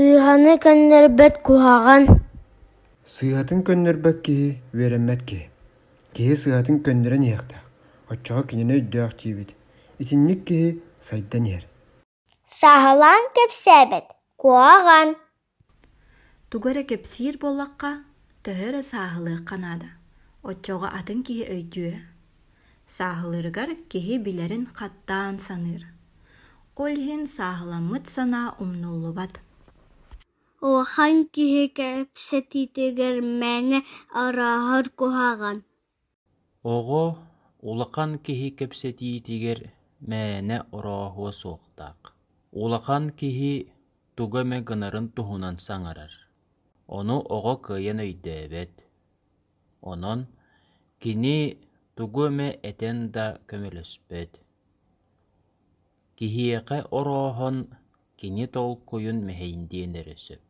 Сыыһаны көннөрбөт куһаҕан. Сыыһатын көннөрбөк киһи үөрэммэт киһи. Киһи сыыһатын көннөрөн иһэхтээх, оччоҕо кинини өйдөөх тиибит. Итинник киһи сайдан иһэр. Саһылаан кэпсээбэт, куһаҕан. Тугара кэпсиир буоллахха, төһөрө сааһылыах ханаада. Оччоҕо атын киһи өйдүө. Сааһылырыгар киһи билэрин хаттаан саныыр. Ол иһин сааһыламмыт санаа умнуллубат. Улахан киһи кэпсэтиитигэр мээнэ арааһар куһаҕан. Оҕо улахан киһи кэпсэтиитигэр мээнэ орооһуо суохтаах. Улахан киһи туга эмэ гынарын туһунан саҥарар. Ону оҕо кыайан өйдөөбөт. Онон кини тугу эмэ этэн да көмөлөспөт. Киһиэхэ орооһон кини толкуйун мэһэйин диэн өрөсөп.